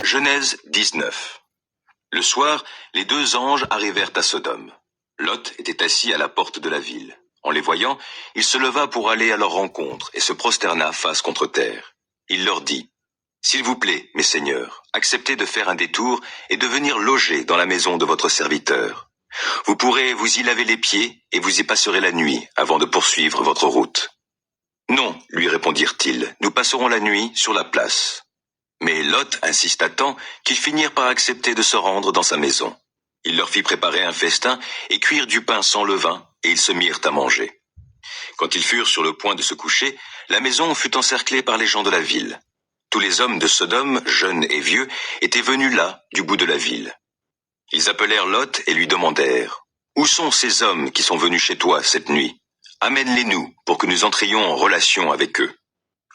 Genèse 19. Le soir, les deux anges arrivèrent à Sodome. Lot était assis à la porte de la ville. En les voyant, il se leva pour aller à leur rencontre et se prosterna face contre terre. Il leur dit, « S'il vous plaît, mes seigneurs, acceptez de faire un détour et de venir loger dans la maison de votre serviteur. Vous pourrez vous y laver les pieds et vous y passerez la nuit avant de poursuivre votre route. » « Non, lui répondirent-ils, nous passerons la nuit sur la place. » Mais Lot insista tant qu'ils finirent par accepter de se rendre dans sa maison. Il leur fit préparer un festin et cuire du pain sans levain, et ils se mirent à manger. Quand ils furent sur le point de se coucher, la maison fut encerclée par les gens de la ville. Tous les hommes de Sodome, jeunes et vieux, étaient venus là, du bout de la ville. Ils appelèrent Lot et lui demandèrent, « Où sont ces hommes qui sont venus chez toi cette nuit ? Amène-les-nous pour que nous entrions en relation avec eux. »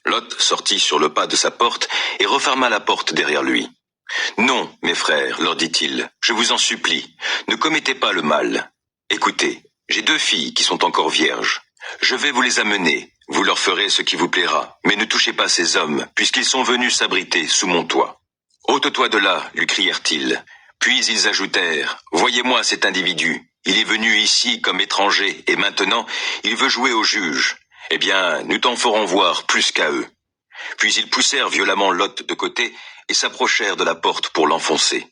Lot sortit sur le pas de sa porte et referma la porte derrière lui. « Non, mes frères, leur dit-il, je vous en supplie, ne commettez pas le mal. Écoutez, j'ai 2 filles qui sont encore vierges. Je vais vous les amener, vous leur ferez ce qui vous plaira, mais ne touchez pas ces hommes, puisqu'ils sont venus s'abriter sous mon toit. »« Ôte-toi de là, lui crièrent-ils. Puis ils ajoutèrent, « Voyez-moi cet individu, il est venu ici comme étranger, et maintenant il veut jouer au juge. Eh bien, nous t'en ferons voir plus qu'à eux. » Puis ils poussèrent violemment Lot de côté et s'approchèrent de la porte pour l'enfoncer.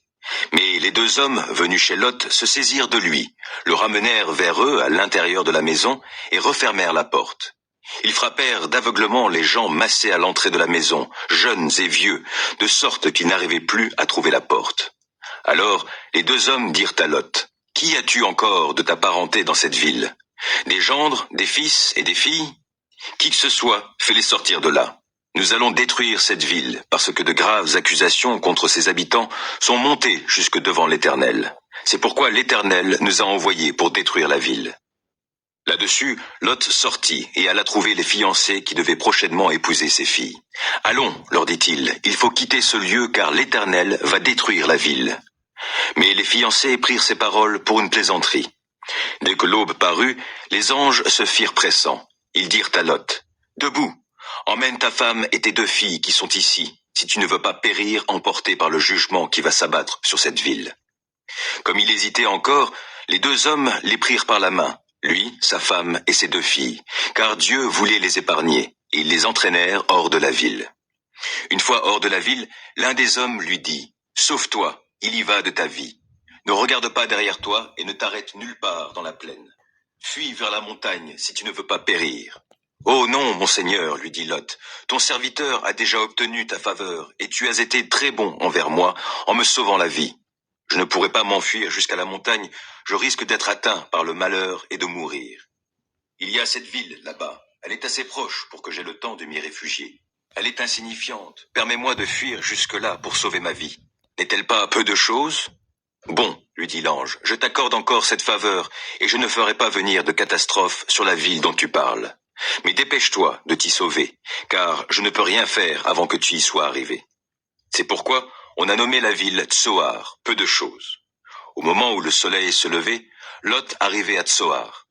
Mais les 2 hommes venus chez Lot se saisirent de lui, le ramenèrent vers eux à l'intérieur de la maison et refermèrent la porte. Ils frappèrent d'aveuglement les gens massés à l'entrée de la maison, jeunes et vieux, de sorte qu'ils n'arrivaient plus à trouver la porte. Alors les 2 hommes dirent à Lot, « Qui as-tu encore de ta parenté dans cette ville ? Des gendres, des fils et des filles ? Qui que ce soit, fais-les sortir de là. Nous allons détruire cette ville, parce que de graves accusations contre ses habitants sont montées jusque devant l'Éternel. C'est pourquoi l'Éternel nous a envoyés pour détruire la ville. » Là-dessus, Lot sortit et alla trouver les fiancés qui devaient prochainement épouser ses filles. « Allons, leur dit-il, il faut quitter ce lieu car l'Éternel va détruire la ville. » Mais les fiancés prirent ces paroles pour une plaisanterie. Dès que l'aube parut, les anges se firent pressants. Ils dirent à Lot, « Debout, emmène ta femme et tes 2 filles qui sont ici, si tu ne veux pas périr emporté par le jugement qui va s'abattre sur cette ville. » Comme il hésitait encore, les 2 hommes les prirent par la main, lui, sa femme et ses 2 filles, car Dieu voulait les épargner, et ils les entraînèrent hors de la ville. Une fois hors de la ville, l'un des hommes lui dit, « Sauve-toi, il y va de ta vie. Ne regarde pas derrière toi et ne t'arrête nulle part dans la plaine. Fuis vers la montagne si tu ne veux pas périr. » « Oh non, mon seigneur, lui dit Lot, ton serviteur a déjà obtenu ta faveur, et tu as été très bon envers moi en me sauvant la vie. Je ne pourrai pas m'enfuir jusqu'à la montagne, je risque d'être atteint par le malheur et de mourir. Il y a cette ville là-bas, elle est assez proche pour que j'aie le temps de m'y réfugier. Elle est insignifiante, permets-moi de fuir jusque-là pour sauver ma vie. N'est-elle pas peu de chose ? Bon, lui dit l'ange, je t'accorde encore cette faveur, et je ne ferai pas venir de catastrophe sur la ville dont tu parles. Mais dépêche-toi de t'y sauver, car je ne peux rien faire avant que tu y sois arrivé. C'est pourquoi on a nommé la ville Tsoar, peu de choses. Au moment où le soleil se levait, Lot arrivait à Tsoar.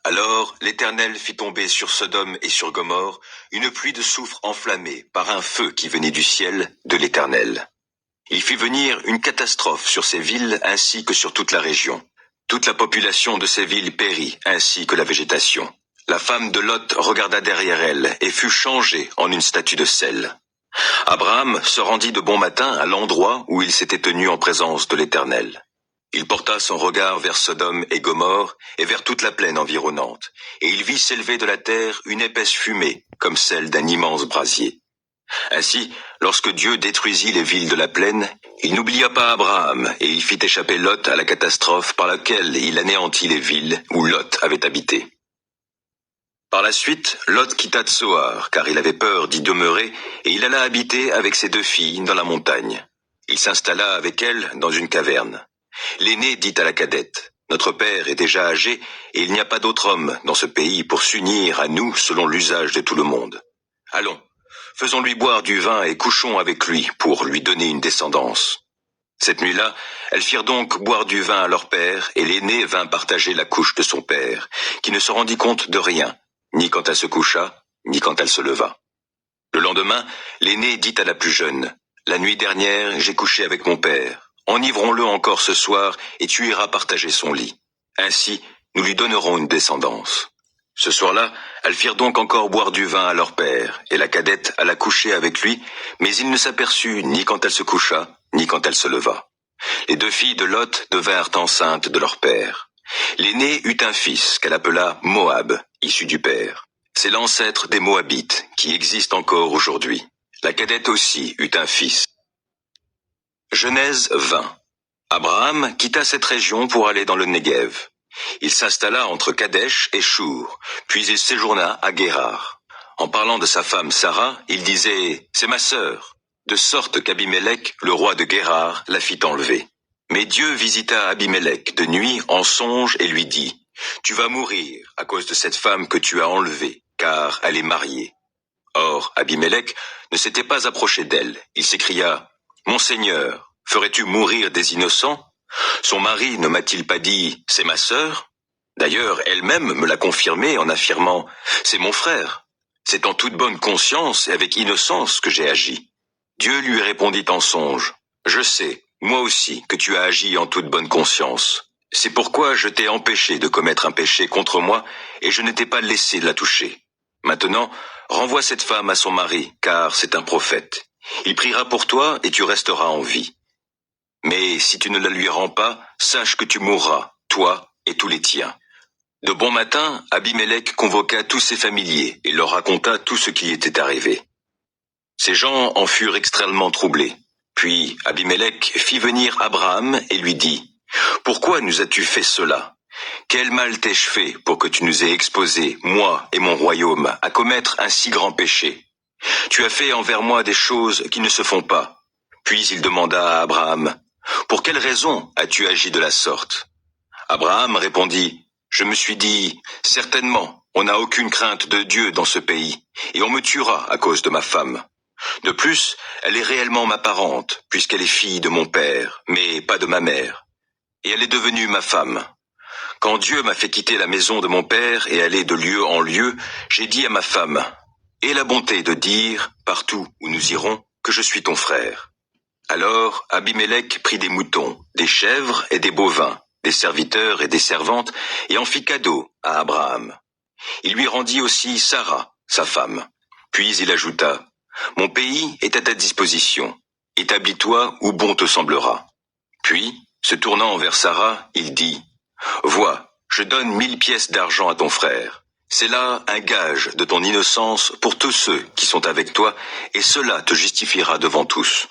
Alors l'Éternel fit tomber sur Sodome et sur Gomorrhe une pluie de soufre enflammée par un feu qui venait du ciel de l'Éternel. Il fit venir une catastrophe sur ces villes ainsi que sur toute la région. Toute la population de ces villes périt, ainsi que la végétation. La femme de Lot regarda derrière elle et fut changée en une statue de sel. Abraham se rendit de bon matin à l'endroit où il s'était tenu en présence de l'Éternel. Il porta son regard vers Sodome et Gomorrhe et vers toute la plaine environnante, et il vit s'élever de la terre une épaisse fumée, comme celle d'un immense brasier. Ainsi, lorsque Dieu détruisit les villes de la plaine, il n'oublia pas Abraham, et il fit échapper Lot à la catastrophe par laquelle il anéantit les villes où Lot avait habité. Par la suite, Lot quitta Tsoar, car il avait peur d'y demeurer, et il alla habiter avec ses 2 filles dans la montagne. Il s'installa avec elles dans une caverne. L'aîné dit à la cadette, « Notre père est déjà âgé, et il n'y a pas d'autre homme dans ce pays pour s'unir à nous selon l'usage de tout le monde. Allons, faisons-lui boire du vin et couchons avec lui pour lui donner une descendance. » Cette nuit-là, elles firent donc boire du vin à leur père, et l'aîné vint partager la couche de son père, qui ne se rendit compte de rien, ni quand elle se coucha, ni quand elle se leva. Le lendemain, l'aîné dit à la plus jeune, La nuit dernière, j'ai couché avec mon père. Enivrons-le encore ce soir, et tu iras partager son lit. Ainsi, nous lui donnerons une descendance. » Ce soir-là, elles firent donc encore boire du vin à leur père, et la cadette alla coucher avec lui, mais il ne s'aperçut ni quand elle se coucha, ni quand elle se leva. Les deux filles de Lot devinrent enceintes de leur père. L'aînée eut un fils qu'elle appela Moab, issu du père. C'est l'ancêtre des Moabites, qui existent encore aujourd'hui. La cadette aussi eut un fils. Genèse 20. Abraham quitta cette région pour aller dans le Néguev. Il s'installa entre Kadesh et Shur, puis il séjourna à Guérar. En parlant de sa femme Sarah, il disait « C'est ma sœur », de sorte qu'Abimélec, le roi de Guérar, la fit enlever. Mais Dieu visita Abimélec de nuit en songe et lui dit « Tu vas mourir à cause de cette femme que tu as enlevée, car elle est mariée. » Or, Abimélec ne s'était pas approché d'elle. Il s'écria « Mon Seigneur, ferais-tu mourir des innocents ? Son mari ne m'a-t-il pas dit « C'est ma sœur » ? D'ailleurs, elle-même me l'a confirmé en affirmant « C'est mon frère ». C'est en toute bonne conscience et avec innocence que j'ai agi. Dieu lui répondit en songe « Je sais, moi aussi, que tu as agi en toute bonne conscience. C'est pourquoi je t'ai empêché de commettre un péché contre moi et je ne t'ai pas laissé la toucher. Maintenant, renvoie cette femme à son mari, car c'est un prophète. Il priera pour toi et tu resteras en vie. Mais si tu ne la lui rends pas, sache que tu mourras, toi et tous les tiens. » De bon matin, Abimélec convoqua tous ses familiers et leur raconta tout ce qui était arrivé. Ces gens en furent extrêmement troublés. Puis Abimélec fit venir Abraham et lui dit « Pourquoi nous as-tu fait cela ? Quel mal t'ai-je fait pour que tu nous aies exposés, moi et mon royaume, à commettre un si grand péché ? Tu as fait envers moi des choses qui ne se font pas. » Puis il demanda à Abraham « Pour quelle raison as-tu agi de la sorte ?» Abraham répondit « Je me suis dit, certainement, on n'a aucune crainte de Dieu dans ce pays, et on me tuera à cause de ma femme. De plus, elle est réellement ma parente, puisqu'elle est fille de mon père, mais pas de ma mère. Et elle est devenue ma femme. Quand Dieu m'a fait quitter la maison de mon père et aller de lieu en lieu, j'ai dit à ma femme, « Aie la bonté de dire, partout où nous irons, que je suis ton frère. » Alors Abimélec prit des moutons, des chèvres et des bovins, des serviteurs et des servantes, et en fit cadeau à Abraham. Il lui rendit aussi Sarah, sa femme. Puis il ajouta, « Mon pays est à ta disposition. Établis-toi où bon te semblera. » Puis, se tournant vers Sarah, il dit, « Vois, je donne 1000 pièces d'argent à ton frère. C'est là un gage de ton innocence pour tous ceux qui sont avec toi, et cela te justifiera devant tous. »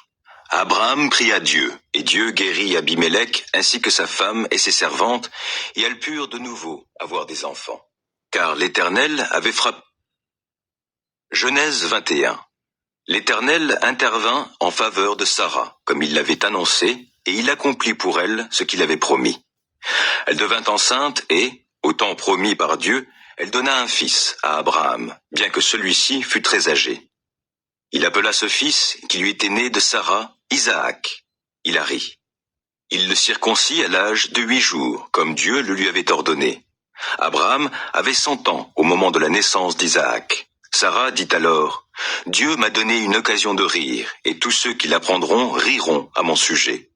Abraham pria Dieu, et Dieu guérit Abimélec ainsi que sa femme et ses servantes, et elles purent de nouveau avoir des enfants. Car l'Éternel avait frappé. Genèse 21. L'Éternel intervint en faveur de Sarah, comme il l'avait annoncé, et il accomplit pour elle ce qu'il avait promis. Elle devint enceinte et, au temps promis par Dieu, elle donna un fils à Abraham, bien que celui-ci fût très âgé. Il appela ce fils, qui lui était né de Sarah, Isaac. Il a ri. Il le circoncit à l'âge de 8 jours, comme Dieu le lui avait ordonné. Abraham avait 100 ans au moment de la naissance d'Isaac. Sarah dit alors, « Dieu m'a donné une occasion de rire, et tous ceux qui l'apprendront riront à mon sujet. »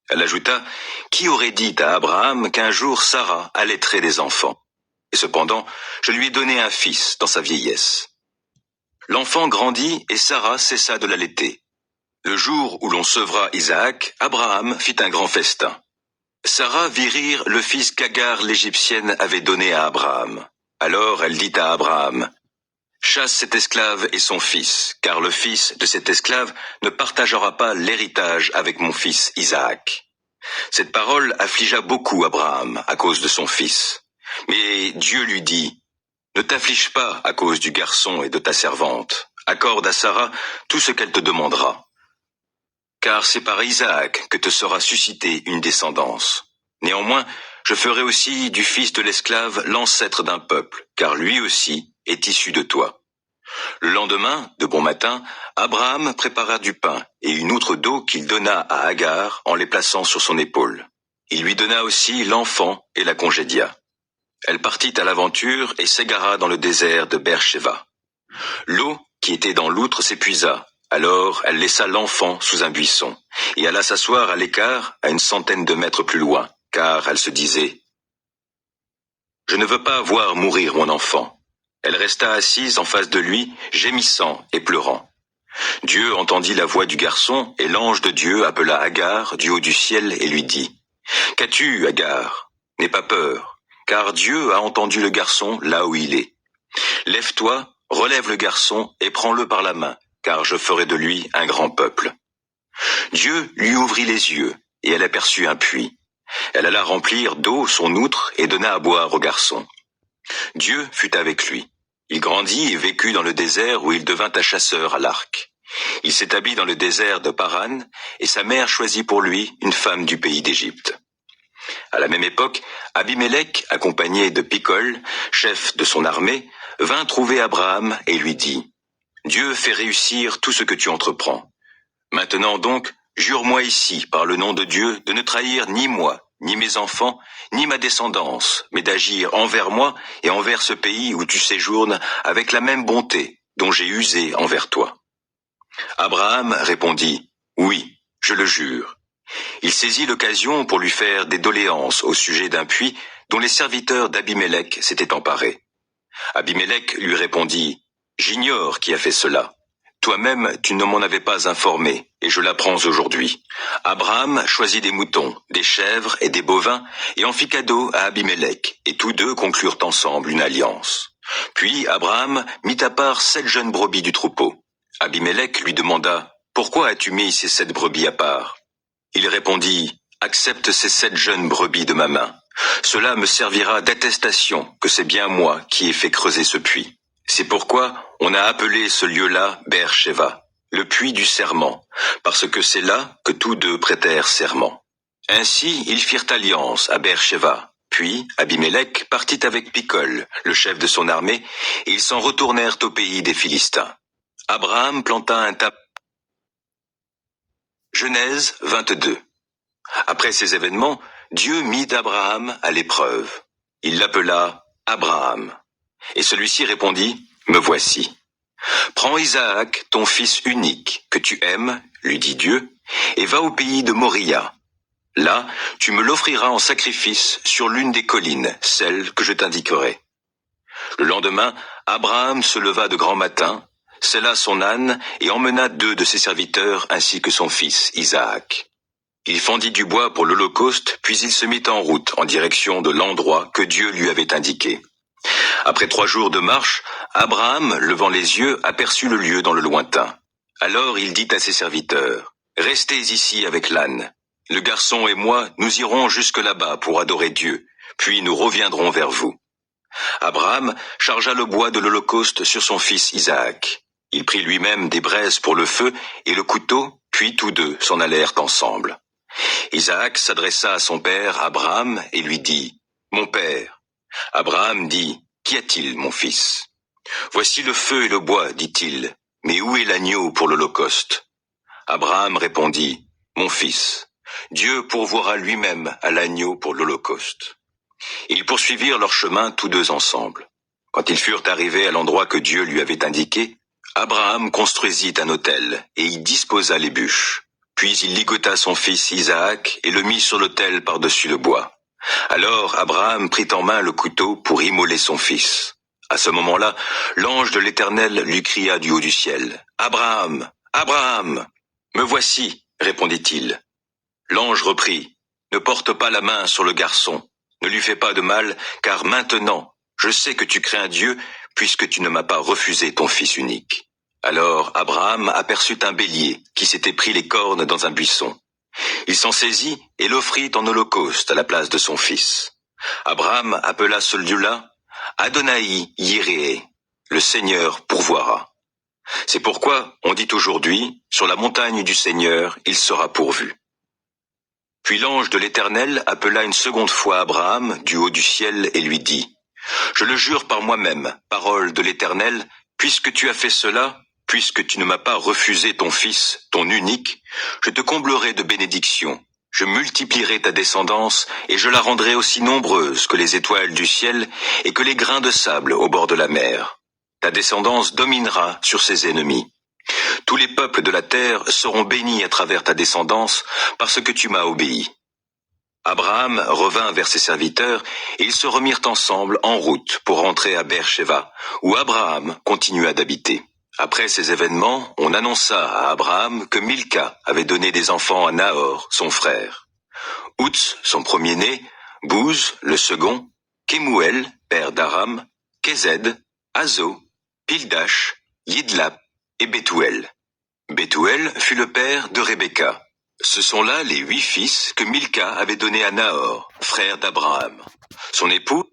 Elle ajouta, « Qui aurait dit à Abraham qu'un jour Sarah allaiterait des enfants ? Et cependant, je lui ai donné un fils dans sa vieillesse. » L'enfant grandit et Sarah cessa de l'allaiter. Le jour où l'on sevra Isaac, Abraham fit un grand festin. Sarah vit rire le fils qu'Agar l'Égyptienne avait donné à Abraham. Alors elle dit à Abraham, « Chasse cet esclave et son fils, car le fils de cet esclave ne partagera pas l'héritage avec mon fils Isaac. » Cette parole affligea beaucoup Abraham à cause de son fils. Mais Dieu lui dit, « Ne t'afflige pas à cause du garçon et de ta servante. Accorde à Sarah tout ce qu'elle te demandera. Car c'est par Isaac que te sera suscitée une descendance. Néanmoins, je ferai aussi du fils de l'esclave l'ancêtre d'un peuple, car lui aussi est issu de toi. » Le lendemain, de bon matin, Abraham prépara du pain et une outre d'eau qu'il donna à Agar en les plaçant sur son épaule. Il lui donna aussi l'enfant et la congédia. Elle partit à l'aventure et s'égara dans le désert de Beer-Sheva. L'eau qui était dans l'outre s'épuisa, Alors elle laissa l'enfant sous un buisson, et alla s'asseoir à l'écart, à une centaine de mètres plus loin, car elle se disait « Je ne veux pas voir mourir mon enfant ». Elle resta assise en face de lui, gémissant et pleurant. Dieu entendit la voix du garçon, et l'ange de Dieu appela Agar du haut du ciel et lui dit « Qu'as-tu, Agar? N'aie pas peur, car Dieu a entendu le garçon là où il est. Lève-toi, relève le garçon et prends-le par la main, car je ferai de lui un grand peuple. » Dieu lui ouvrit les yeux, et elle aperçut un puits. Elle alla remplir d'eau son outre et donna à boire au garçon. Dieu fut avec lui. Il grandit et vécut dans le désert où il devint un chasseur à l'arc. Il s'établit dans le désert de Paran, et sa mère choisit pour lui une femme du pays d'Égypte. À la même époque, Abimélec, accompagné de Picol, chef de son armée, vint trouver Abraham et lui dit « Dieu fait réussir tout ce que tu entreprends. Maintenant donc, jure-moi ici, par le nom de Dieu, de ne trahir ni moi, ni mes enfants, ni ma descendance, mais d'agir envers moi et envers ce pays où tu séjournes avec la même bonté dont j'ai usé envers toi. » Abraham répondit « Oui, je le jure. » Il saisit l'occasion pour lui faire des doléances au sujet d'un puits dont les serviteurs d'Abimélec s'étaient emparés. Abimélec lui répondit « J'ignore qui a fait cela. Toi-même, tu ne m'en avais pas informé, et je l'apprends aujourd'hui. » Abraham choisit des moutons, des chèvres et des bovins, et en fit cadeau à Abimélec, et tous deux conclurent ensemble une alliance. Puis Abraham mit à part 7 jeunes brebis du troupeau. Abimélec lui demanda « Pourquoi as-tu mis ces 7 brebis à part ?» Il répondit « Accepte ces 7 jeunes brebis de ma main. Cela me servira d'attestation que c'est bien moi qui ai fait creuser ce puits. » C'est pourquoi on a appelé ce lieu-là Beer-Sheva, le puits du serment, parce que c'est là que tous deux prêtèrent serment. Ainsi ils firent alliance à Beer-Sheva. Puis Abimélec partit avec Picol, le chef de son armée, et ils s'en retournèrent au pays des Philistins. Abraham planta un tabernacle. Genèse 22. Après ces événements, Dieu mit Abraham à l'épreuve. Il l'appela Abraham. Et celui-ci répondit, « Me voici. » « Prends Isaac, ton fils unique, que tu aimes, lui dit Dieu, et va au pays de Moria. Là, tu me l'offriras en sacrifice sur l'une des collines, celle que je t'indiquerai. » Le lendemain, Abraham se leva de grand matin, sella son âne et emmena 2 de ses serviteurs ainsi que son fils Isaac. Il fendit du bois pour l'holocauste, puis il se mit en route en direction de l'endroit que Dieu lui avait indiqué. Après 3 jours de marche, Abraham, levant les yeux, aperçut le lieu dans le lointain. Alors il dit à ses serviteurs, « Restez ici avec l'âne. Le garçon et moi, nous irons jusque là-bas pour adorer Dieu, puis nous reviendrons vers vous. » Abraham chargea le bois de l'holocauste sur son fils Isaac. Il prit lui-même des braises pour le feu et le couteau, puis tous deux s'en allèrent ensemble. Isaac s'adressa à son père Abraham et lui dit, « Mon père. » Abraham dit, « Qu'y a-t-il, mon fils ? » « Voici le feu et le bois, dit-il, mais où est l'agneau pour l'holocauste ? » Abraham répondit, « Mon fils, Dieu pourvoira lui-même à l'agneau pour l'holocauste. » Ils poursuivirent leur chemin tous deux ensemble. Quand ils furent arrivés à l'endroit que Dieu lui avait indiqué, Abraham construisit un autel et y disposa les bûches. Puis il ligota son fils Isaac et le mit sur l'autel par-dessus le bois. Alors Abraham prit en main le couteau pour immoler son fils. À ce moment-là, l'ange de l'Éternel lui cria du haut du ciel, « Abraham, Abraham !»« Me voici, répondit-il. L'ange reprit, « Ne porte pas la main sur le garçon, ne lui fais pas de mal, car maintenant, je sais que tu crains Dieu, puisque tu ne m'as pas refusé ton fils unique. » Alors Abraham aperçut un bélier qui s'était pris les cornes dans un buisson. Il s'en saisit et l'offrit en holocauste à la place de son fils. Abraham appela ce lieu-là Adonai Yireh, le Seigneur pourvoira. C'est pourquoi on dit aujourd'hui, sur la montagne du Seigneur, il sera pourvu. Puis l'ange de l'Éternel appela une seconde fois Abraham du haut du ciel et lui dit, « Je le jure par moi-même, parole de l'Éternel, puisque tu as fait cela, puisque tu ne m'as pas refusé ton fils, ton unique, je te comblerai de bénédictions. Je multiplierai ta descendance et je la rendrai aussi nombreuse que les étoiles du ciel et que les grains de sable au bord de la mer. Ta descendance dominera sur ses ennemis. Tous les peuples de la terre seront bénis à travers ta descendance, parce que tu m'as obéi. Abraham revint vers ses serviteurs, et ils se remirent ensemble en route pour rentrer à Beer-Sheva, où Abraham continua d'habiter. Après ces événements, on annonça à Abraham que Milca avait donné des enfants à Nahor, son frère. Outz, son premier-né, Bouz, le second, Kemuel, père d'Aram, Kézed, Azo, Pildash, Yidlap et Bethuel. Bethuel fut le père de Rebecca. Ce sont là les 8 fils que Milca avait donnés à Nahor, frère d'Abraham. Son époux